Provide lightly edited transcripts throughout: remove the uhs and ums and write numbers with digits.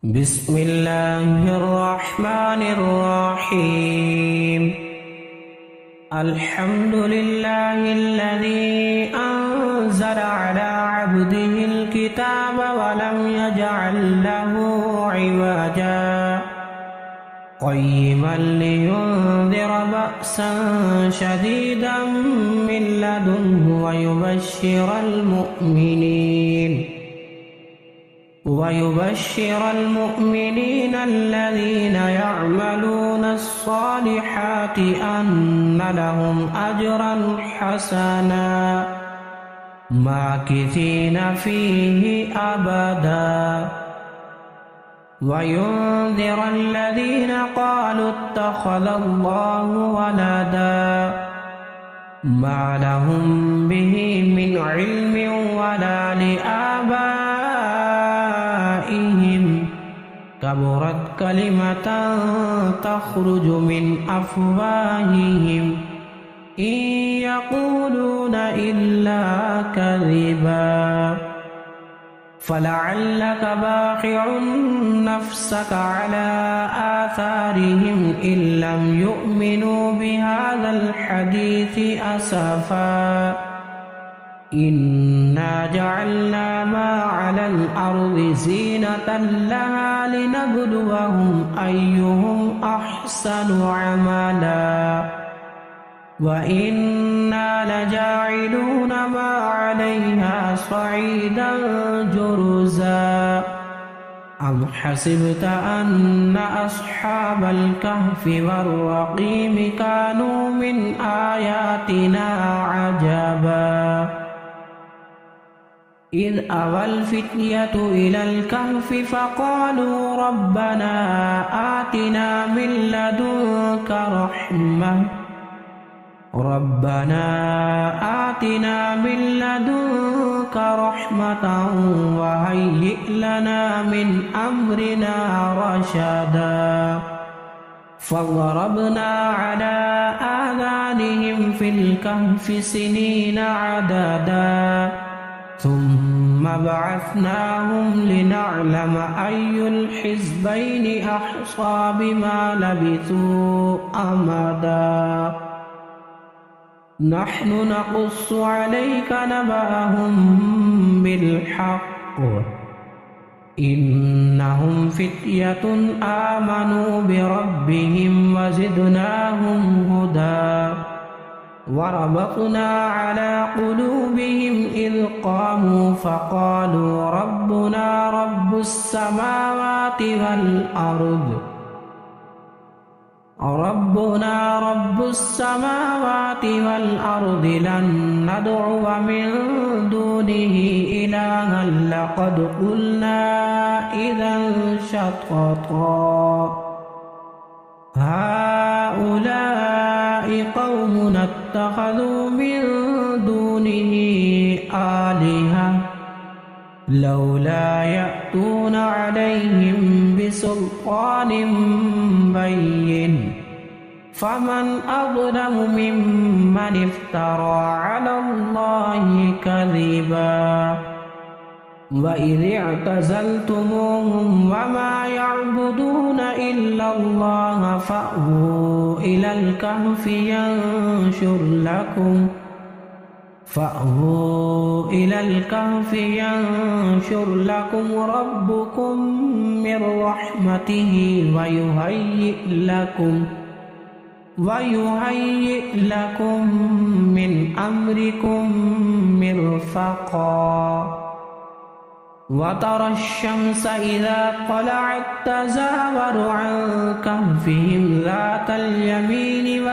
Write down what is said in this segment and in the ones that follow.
بسم الله الرحمن الرحيم. الحمد لله الذي أنزل على عبده الكتاب ولم يجعل له عوجا قيما لينذر بأسا شديدا من لدنه ويبشر المؤمنين الذين يعملون الصالحات أن لهم أجرا حسنا ماكثين فيه أبدا وينذر الذين قالوا اتخذ الله ولدا ما لهم به من علم ولا لآبائهم كبرت كلمة تخرج من أفواههم إن يقولون إلا كذبا فلعلك باخع نفسك على آثارهم إن لم يؤمنوا بهذا الحديث أسفا إنا جعلنا ما على الأرض زينة لها لنبلوهم أيهم أحسن عملا وإنا لجاعلون ما عليها صعيدا جرزا أم حسبت أن أصحاب الكهف والرقيم كانوا من آياتنا عجبا إذ أوى الفتية إلى الكهف فقالوا ربنا آتنا من لدنك رحمة وهيئ لنا من أمرنا رشدا فضربنا على آذانهم في الكهف سنين عددا ثم بعثناهم لنعلم أي الحزبين أحصى بما لبثوا أمدا نحن نقص عليك نبأهم بالحق إنهم فتية آمنوا بربهم وزدناهم هدى وربطنا على قلوبهم إذ قاموا فقالوا ربنا رب السماوات والأرض لن ندعو من دونه إلها لقد قلنا إذا شططا هؤلاء قومنا اتخذوا من دونه آلهة لولا يأتون عليهم بسلطان بين فمن أظلم ممن افترى على الله كذبا وإذ اعتزلتموهم وما يعبدون إلا الله فأووا إلى الكهف ينشر لكم ربكم من رحمته ويهيئ لكم من أمركم مرفقا وترى الشمس إذا طلعت تزاور عن كهفهم ذات اليمين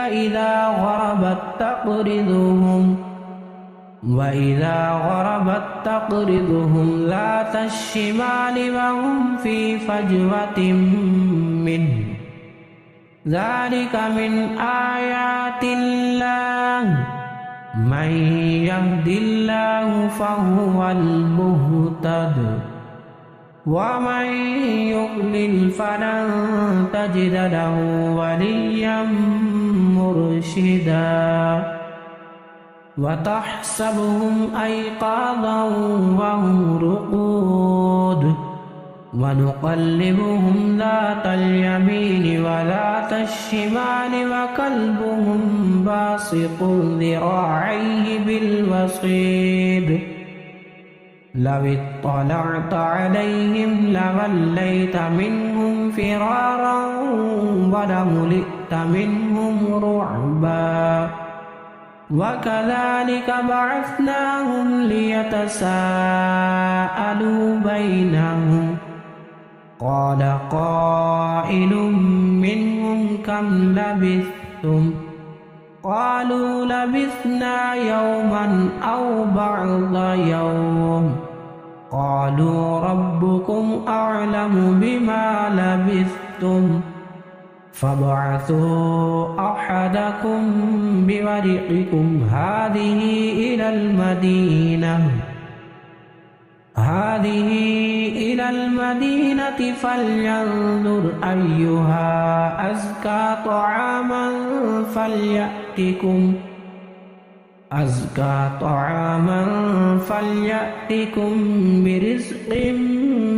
وإذا غربت تقرضهم ذات الشمال وهم في فجوة منه ذلك من آيات الله من يهد الله فهو المهتد ومن يضلل فلن تجد له وليا مرشدا وتحسبهم أيقاظا وهم رقود ونقلبهم ذات اليمين وذات الشمال وكلبهم باسط ذراعيه بالوصيد لو اطلعت عليهم لوليت منهم فرارا ولملئت منهم رعبا وكذلك بعثناهم ليتساءلوا بينهم قال قائل منهم كم لبثتم قالوا لبثنا يوما أو بعض يوم قالوا ربكم أعلم بما لبثتم فابعثوا أحدكم بورقكم هذه إلى المدينة فلينظر أيها أزكى طعاما فليأتكم برزق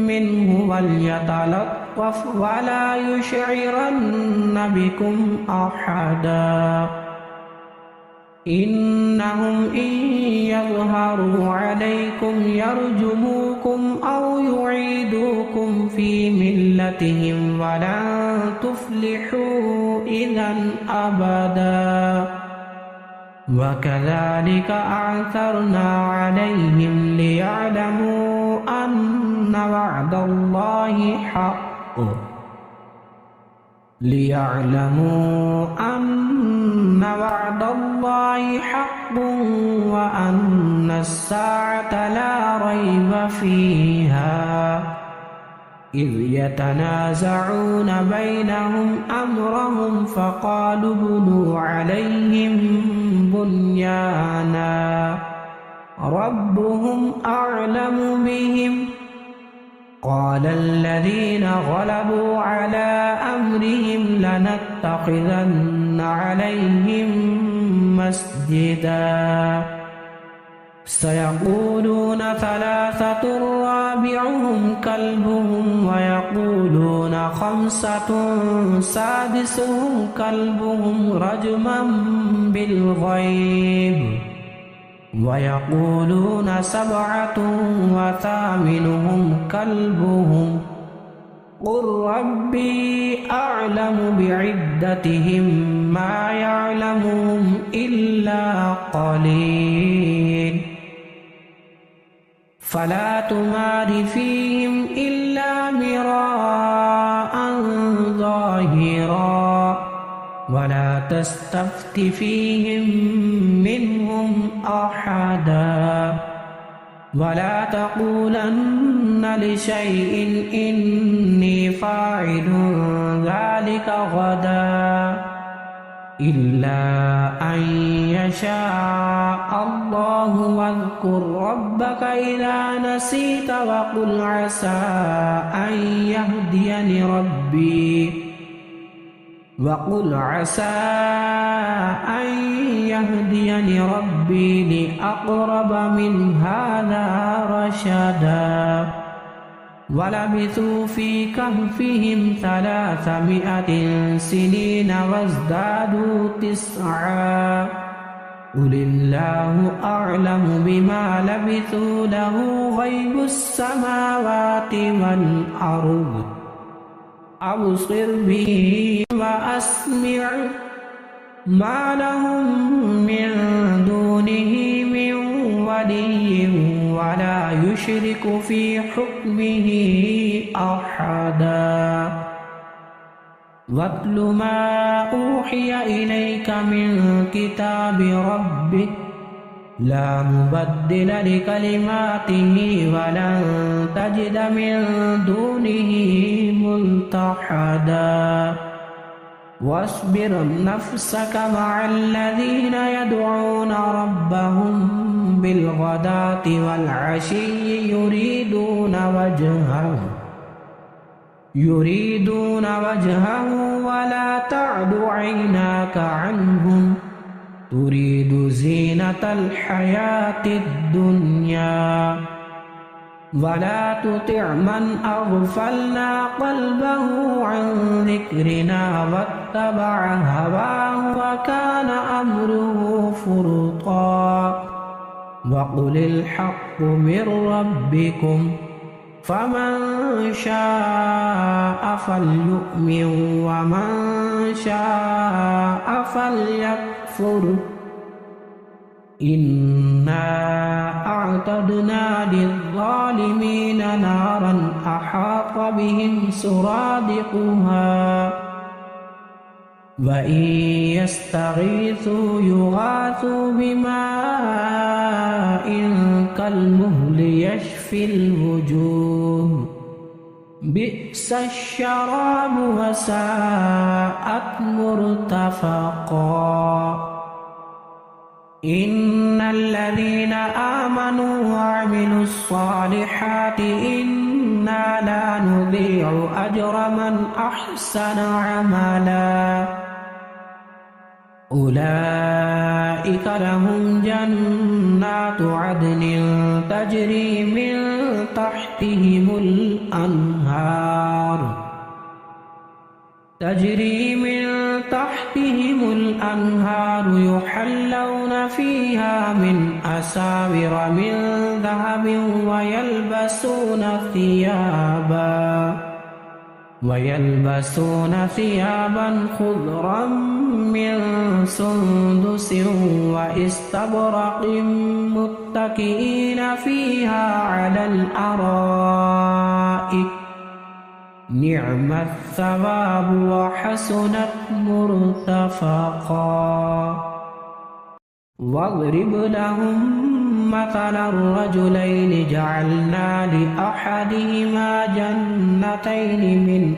منه وليتلطف ولا يشعرن بكم أحدا إنهم إن يظهروا عليكم يرجموكم أو يعيدوكم في ملتهم ولن تفلحوا إذا أبدا وكذلك أعثرنا عليهم ليعلموا أن وعد الله حق وأن الساعة لا ريب فيها إذ يتنازعون بينهم أمرهم فقالوا ابنوا عليهم بنيانا ربهم أعلم بهم قال الذين غلبوا على أمرهم لنتخذن عليهم مسجدا سيقولون ثلاثة رابعهم كلبهم ويقولون خمسة سادسهم كلبهم رجما بالغيب ويقولون سبعة وثامنهم كلبهم قل ربي أعلم بعدتهم ما يعلمهم إلا قليل فلا تمار فيهم إلا مراء ظاهرا ولا تستفت فيهم منهم أحدا ولا تقولن لشيء إني فاعل ذلك غدا إلا أن يشاء الله واذكر ربك إذا نسيت وقل عسى أن يهديني ربي لأقرب من هذا رشدا ولبثوا في كهفهم 300 سنين وازدادوا 9 قل الله أعلم بما لبثوا له غيب السماوات والأرض أبصر به وأسمع ما لهم من دونه من ولي ولا يشرك في حكمه أحدا واتل ما أوحي إليك من كتاب ربك لا مبدل لكلماته ولن تجد من دونه ملتحدا واصبر نفسك مع الذين يدعون ربهم بالغداة والعشي يريدون وجهه ولا تعد عيناك عنهم تريد زينة الحياة الدنيا ولا تطع من أغفلنا قلبه عن ذكرنا واتبع هواه وكان أمره فرطا وقل الحق من ربكم فمن شاء فليؤمن ومن شاء فليكفر إنا أعتدنا للظالمين نارا أحاط بهم سرادقها وإن يستغيثوا يغاثوا بماء كالمهل يشفي الوجوه بئس الشراب وساءت مرتفقا إن الذين آمنوا وعملوا الصالحات إنا لا نضيع أجر من أحسن عملا أولئك لهم جنات عدن تجري من تحتهم الأنهار يحلون فيها من أساور من ذهب ويلبسون ثيابا خضرا من سندس واستبرق متكئين فيها على الأرائك نعم الثواب وحسنت مرتفقا واضرب لهم مثلا الرجلين جعلنا لأحدهما جنتين من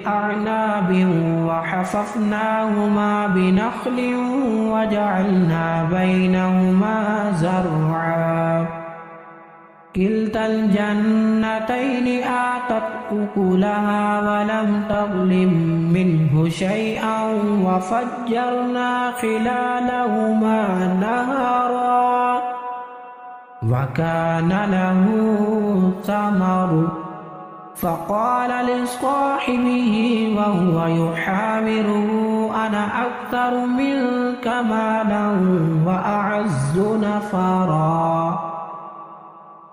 أعناب وحففناهما بنخل وجعلنا بينهما زرعا كلتا الجنتين آتت أكلها ولم تظلم منه شيئا وفجرنا خلالهما نهرا وكان له ثمر فقال لصاحبه وهو يحاوره أنا أكثر منك مالا وأعز نفرا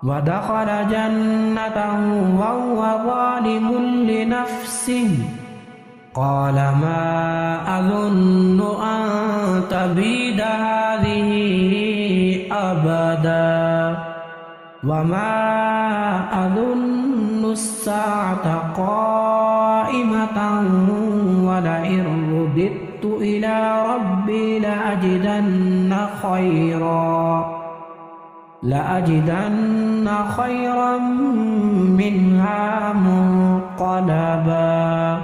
ودخل جنته وهو ظالم لنفسه قال ما أظن أن تبيد هذه أبدا وما أظن الساعة قائمة ولئن رددت إلى ربي لأجدن خيرا منها منقلبا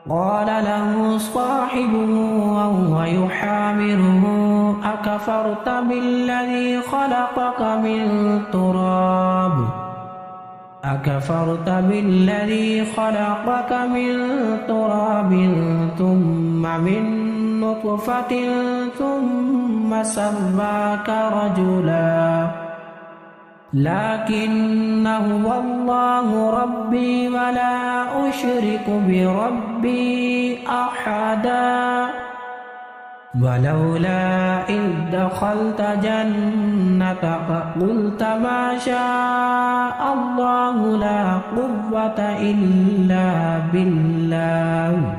قال له صاحبه وهو يحاوره أكفرت بالذي خلقك من تراب ثم من نطفة ثم سواك رجلا لكن هو الله ربي ولا أشرك بربي أحدا ولولا إذ دخلت جنتك قلت ما شاء الله لا قوة إلا بالله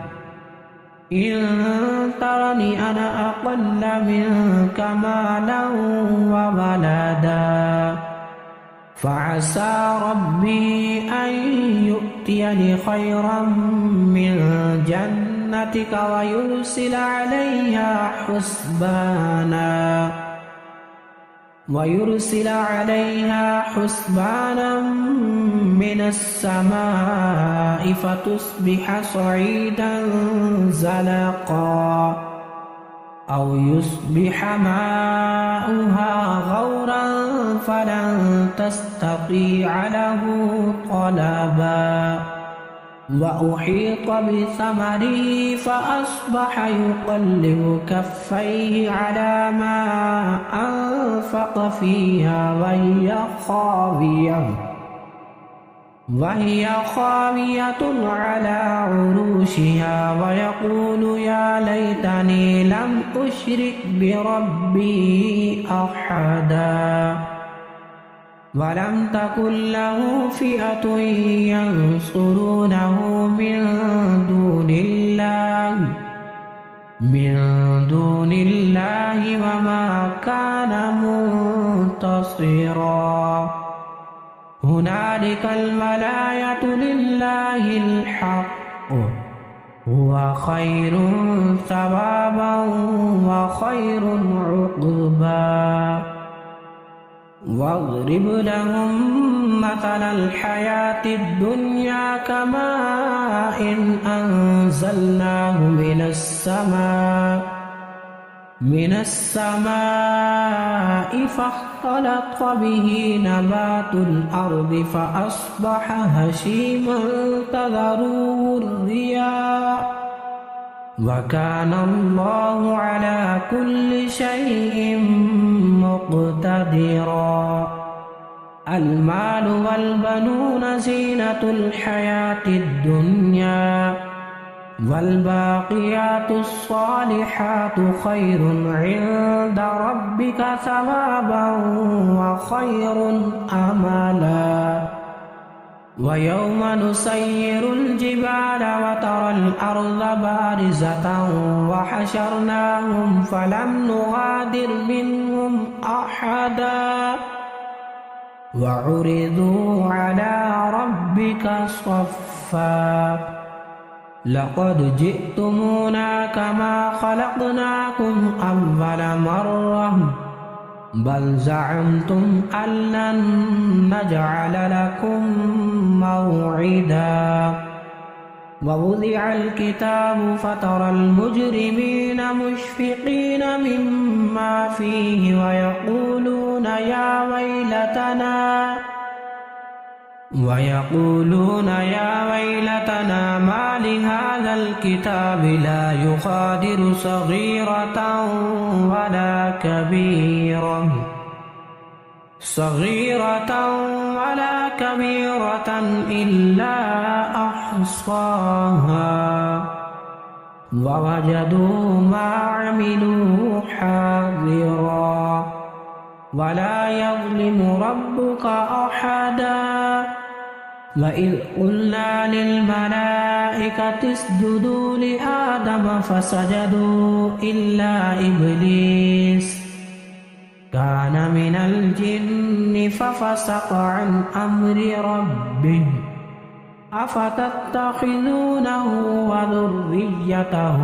إن ترني أنا أقل منك مالا وولدا فعسى ربي أن يؤتيني خيرا من جنتك ويرسل عليها حسبانا من السماء فتصبح صعيدا زلقا أو يصبح ماؤها غورا فلن تستطيع له طلبا وأحيط بثمره فأصبح يقلب كفيه على ما أنفق فيها وهي خاوية على عروشها ويقول يا ليتني لم أشرك بربي أحدا ولم تكن له فئة ينصرونه من دون الله وما كان منتصرا هنالك الولاية لله الحق هو خير ثوابا وخير عقبا واضرب لهم مثل الحياة الدنيا كماء إن أنزلناه من السماء فاختلط به نبات الأرض فأصبح هشيما تذروه الرياح وكان الله على كل شيء مقتدرا المال والبنون زينة الحياة الدنيا والباقيات الصالحات خير عند ربك ثوابا وخير أملا ويوم نسير الجبال وترى الأرض بارزة وحشرناهم فلم نغادر منهم أحدا وعرضوا على ربك صفا لقد جئتمونا كما خلقناكم أول مرة بل زعمتم أن لن نجعل لكم موعدا ووضع الكتاب فترى المجرمين مشفقين مما فيه ويقولون يا ويلتنا ما لهذا الكتاب لا يغادر صغيرة ولا كبيرة إلا أحصاها ووجدوا ما عملوا حاضرا ولا يظلم ربك أحدا وإذ قلنا للملائكة اسجدوا لآدم فسجدوا إلا إبليس كان من الجن ففسق عن أمر ربه أفتتخذونه وذريته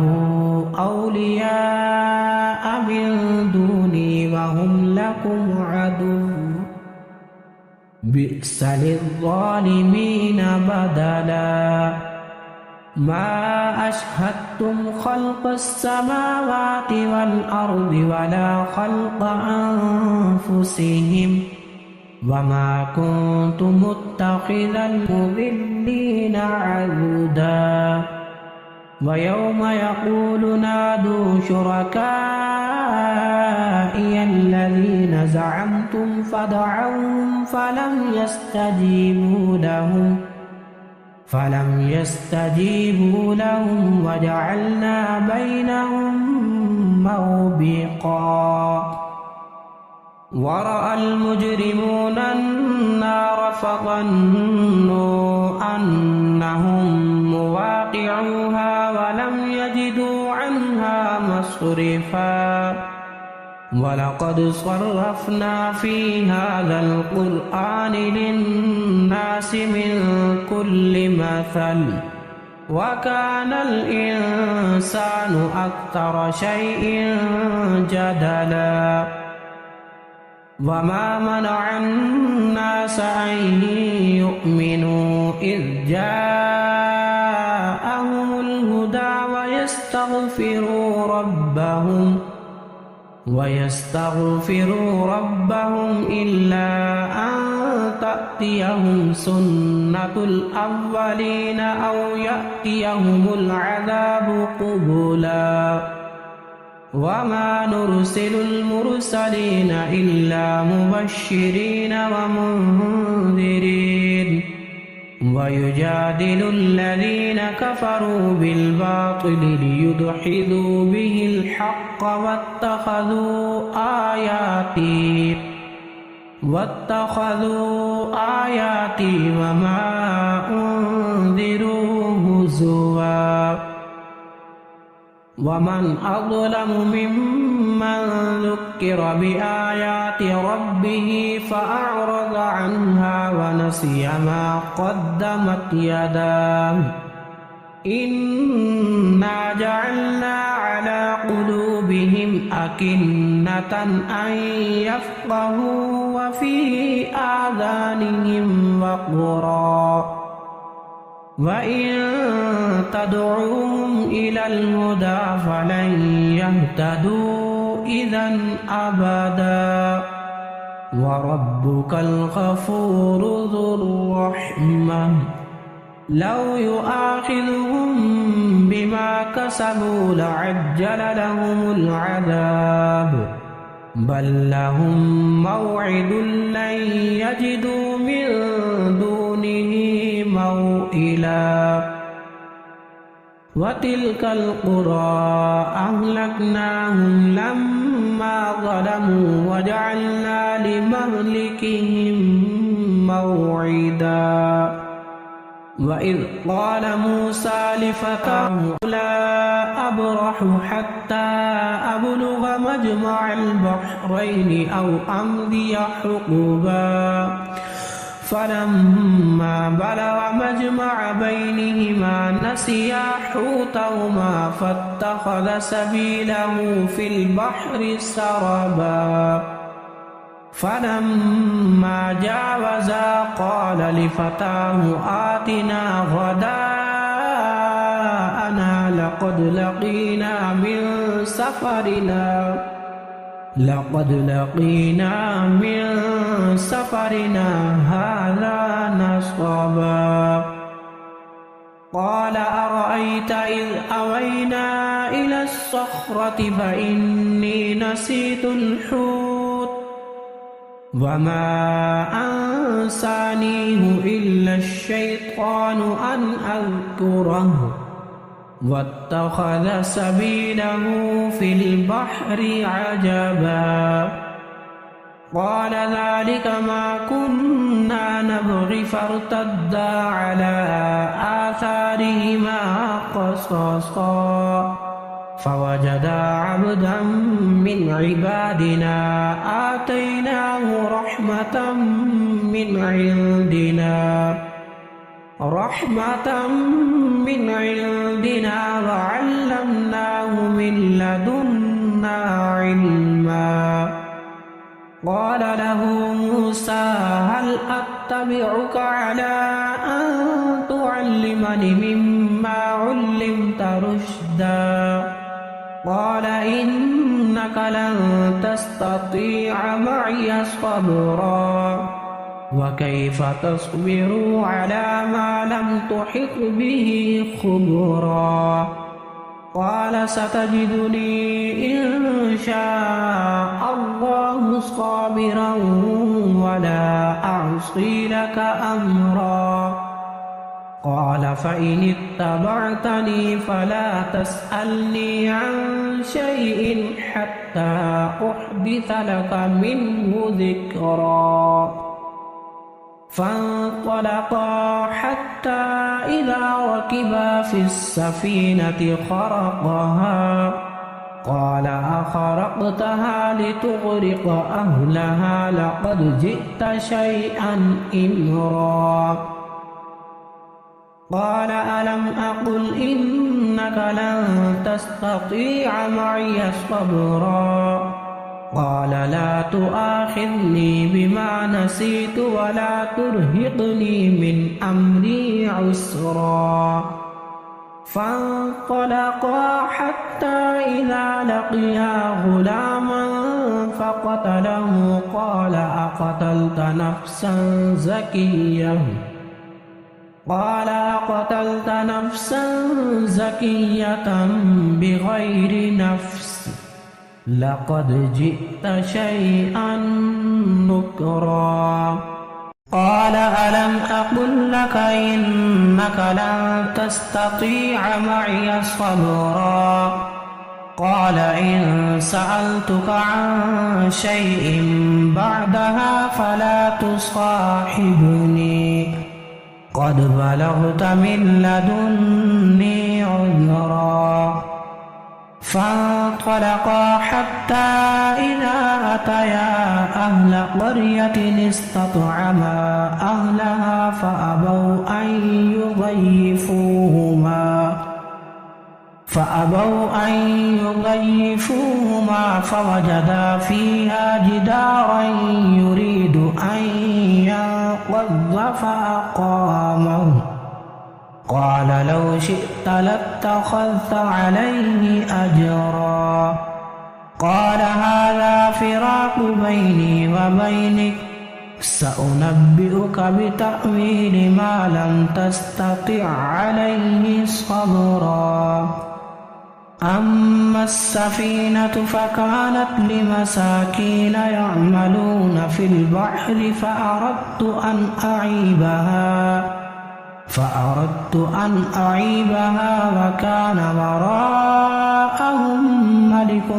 أولياء من دوني وهم لكم عدو بئس للظالمين بدلا ما أشهدتم خلق السماوات والأرض ولا خلق أنفسهم وما كنت متخذ المضلين عضدا ويوم يقول نادوا شركائي الذين زعمتم فدعوهم فلم يستجيبوا لهم وجعلنا بينهم موبقا ورأى المجرمون النار فظنوا أنهم مواقعوها ولم يجدوا عنها مصرفا ولقد صرفنا في هذا القرآن للناس من كل مثل وكان الإنسان أكثر شيء جدلا وما منع الناس أن يؤمنوا إذ جاءهم الهدى ويستغفروا ربهم إلا أن تأتيهم سنة الأولين أو يأتيهم العذاب قبلا وما نرسل المرسلين إلا مبشرين ومنذرين ويجادل الذين كفروا بالباطل ليدحضوا به الحق واتخذوا آياتي وما أنذروا هزوا ومن أظلم ممن ذكر بآيات ربه فأعرض عنها ونسي ما قدمت يداه إنا جعلنا على قلوبهم أكنة أن يفقهوا وفي آذانهم وقرا وإن تدعوهم إلى الهدى فلن يهتدوا إذا أبدا وربك الغفور ذو الرحمة لو يؤاخذهم بما كسبوا لعجل لهم العذاب بل لهم موعد لن يجدوا من دونه موئلا وتلك القرى أهلكناهم لما ظلموا وجعلنا لمهلكهم موعدا وإذ قال موسى لفتاه لا أبرح حتى أبلغ مجمع البحرين أو أمضي حقبا فلما بلغ مجمع بينهما نسيا حوتهما فاتخذ سبيله في البحر سربا فلما جاوزا قال لفتاه آتنا غداءنا لقد لقينا من سفرنا هذا نصبا قال أرأيت إذ أوينا إلى الصخرة فإني نسيت الحوت وما أنسانيه إلا الشيطان أن أذكره واتخذ سبيله في البحر عجبا قال ذلك ما كنا نبغي فارتدا على آثارهما قصصا فوجدا عبدا من عبادنا آتيناه رحمة من عندنا وعلمناه من لدنا علما قال له موسى هل أتبعك على أن تعلمني مما علمت رشدا قال إنك لن تستطيع معي صبرا وكيف تصبر على ما لم تحط به خبرا قال ستجدني إن شاء الله صابرا ولا أعصي لك أمرا قال فإن اتبعتني فلا تسألني عن شيء حتى أحدث لك منه ذكرا فانطلقا حتى إذا ركبا في السفينة خرقها قال أخرقتها لتغرق أهلها لقد جئت شيئا إمرا قال ألم أقل إنك لن تستطيع معي صبرا قال لا تؤاخذني بما نسيت ولا ترهقني من أمري عسرا فانطلقا حتى إذا لقيا غلاما فقتله قال أقتلت نفسا زكية بغير نفس لقد جئت شيئا نكرا قال ألم أقل لك إنك لن تستطيع معي صبرا قال إن سألتك عن شيء بعدها فلا تصاحبني قد بلغت من لدني عذرا فانطلقا حتى إذا أتيا أهل قرية استطعما أهلها فأبوا أن يضيفوهما فوجدا فيها جدارا يريد أن ينقض فأقامه قال لو شئت لاتخذت عليه أجرا قال هذا فراق بيني وبينك سأنبئك بتأويل ما لم تستطع عليه صبرا أما السفينة فكانت لمساكين يعملون في البحر فأردت أن أعيبها وكان وراءهم ملك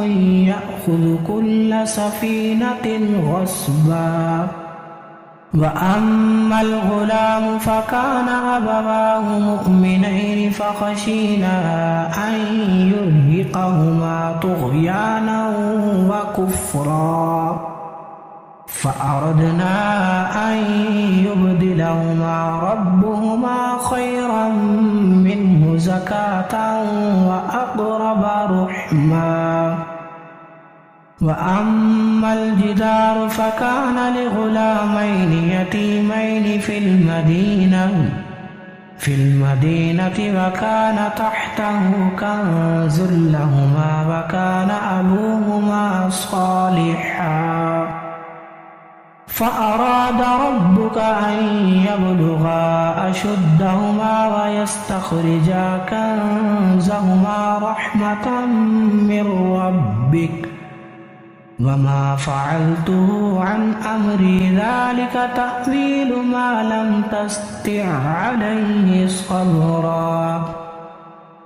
يأخذ كل سفينة غصبا وأما الغلام فكان أبواه مؤمنين فخشينا أن يرهقهما طغيانا وكفرا فأردنا أن يبدلهما ربهما خيرا منه زكاة وأقرب رحما وأما الجدار فكان لغلامين يتيمين في المدينة وكان تحته كنز لهما وكان أبوهما صالحا فأراد ربك أن يبلغا أشدهما ويستخرجا كنزهما رحمة من ربك وما فعلته عن أمري ذلك تأويل ما لم تستطع عليه صبرا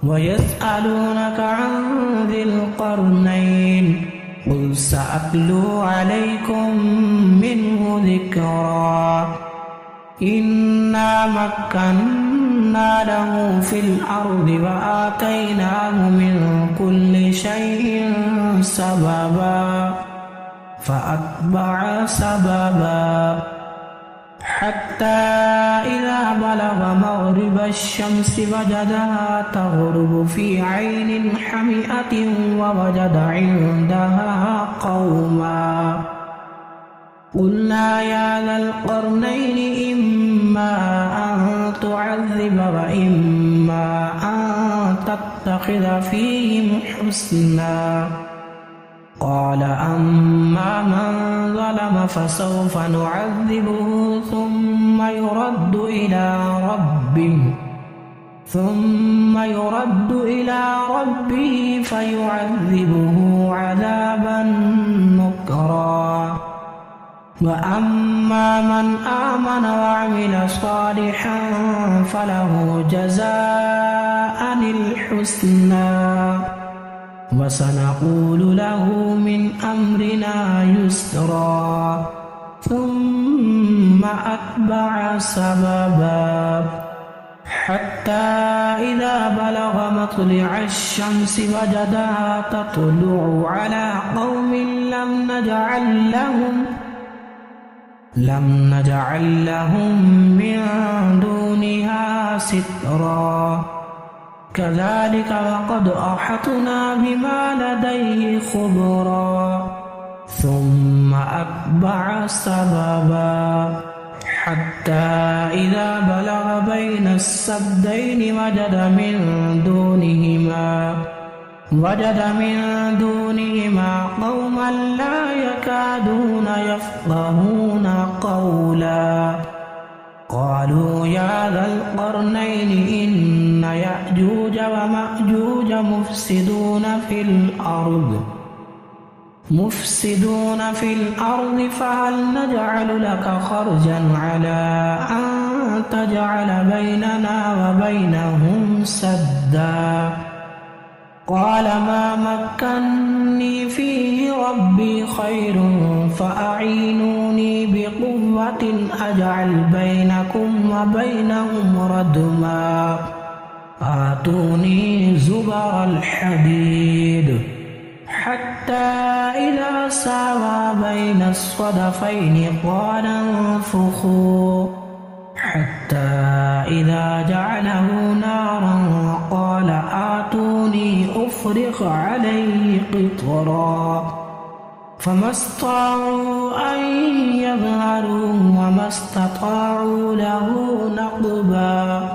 ويسألونك عن ذي القرنين قل سأتلو عليكم منه ذكرا إنا مكنا له في الأرض وآتيناه من كل شيء سببا فأتبع سببا حتى إذا بلغ مغرب الشمس وجدها تغرب في عين حمئة ووجد عندها قوما قلنا يا ذا القرنين إما أن تعذب وإما أن تتخذ فيهم حسنا قال أما من ظلم فسوف نعذبه ثم يرد إلى ربه فيعذبه عذابا نكرا وأما من آمن وعمل صالحا فله جزاء الحسنى وسنقول له من أمرنا يسرا ثم أتبع سببا حتى إذا بلغ مطلع الشمس وجدها تطلع على قوم لم نجعل لهم من دونها سترا كذلك وقد أحطنا بما لديه خبرا ثم أتبع سببا حتى إذا بلغ بين السدين وجد من دونهما قوما لا يكادون يفقهون قولا قالوا يا ذا القرنين إن يأجوج ومأجوج مفسدون في الأرض فهل نجعل لك خرجا على أن تجعل بيننا وبينهم سدا قال ما مكني فيه ربي خير فأعينوني بقوة أجعل بينكم وبينهم ردما آتوني زبر الحديد حتى إذا ساوى بين الصدفين قال انفخوا حتى إذا جعله نارا قال آتوني أفرغ عليه قطرا فما استطاعوا أن يظهروا وما استطاعوا له نقبا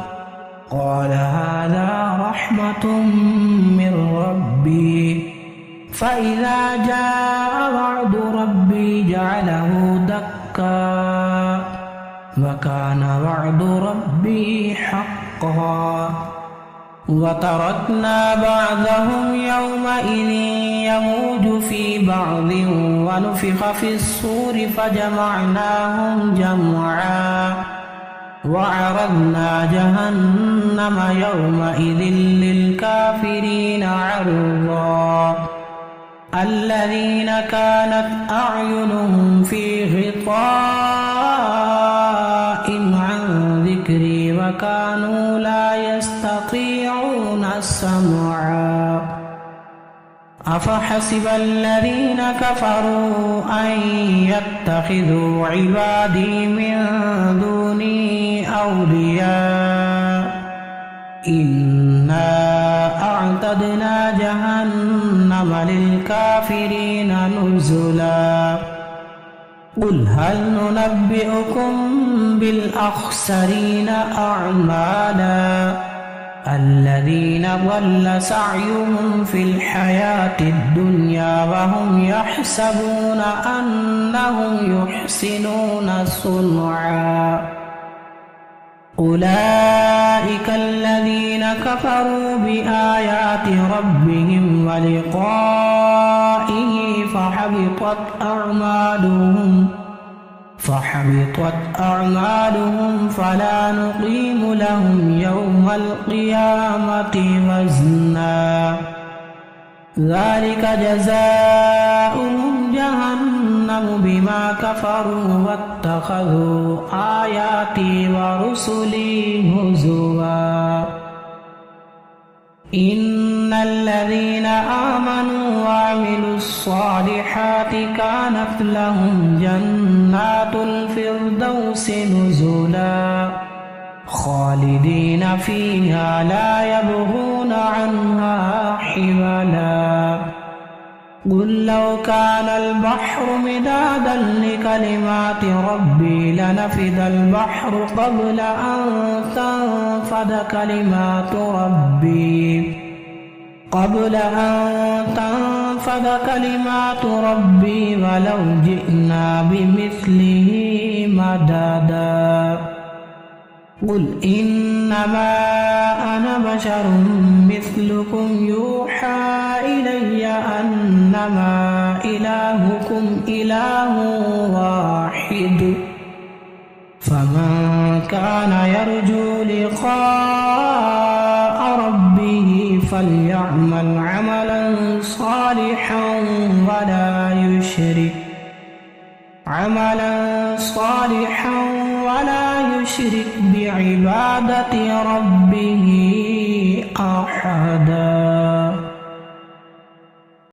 قال هذا رحمة من ربي فإذا جاء وعد ربي جعله دكا وكان وعد ربي حقا وتركنا بعضهم يومئذ يموج في بعض ونفخ في الصور فجمعناهم جمعا وعرضنا جهنم يومئذ للكافرين عرضا الذين كانت أعينهم في غطاء عن ذكري وكانوا لا يستطيعون سمعا أفحسب الذين كفروا أن يتخذوا عبادي من دوني أولياء إنا أعتدنا جهنم للكافرين نزلا قل هل ننبئكم بالأخسرين أعمالا الذين ضل سعيهم في الحياة الدنيا وهم يحسبون أنهم يحسنون صنعا أولئك الذين كفروا بآيات ربهم ولقائه فحبطت أعمالهم فلا نقيم لهم يوم القيامة وزنا ذلك جزاؤهم جهنم بما كفروا واتخذوا آياتي ورسلي هزوا إن الذين آمنوا وعملوا الصالحات كانت لهم جنات الفردوس نزلا خالدين فيها لا يبغون عنها حولا قل لو كان البحر مدادا لكلمات ربي لنفد البحر قبل أن تنفد كلمات ربي ولو جئنا بمثله مددا قل إنما أنا بشر مثلكم يوحى إلي أنما إلهكم إله واحد فمن كان يرجو لقاء ربه فليعمل عملا صالحا ولا يشرك بعبادة ربه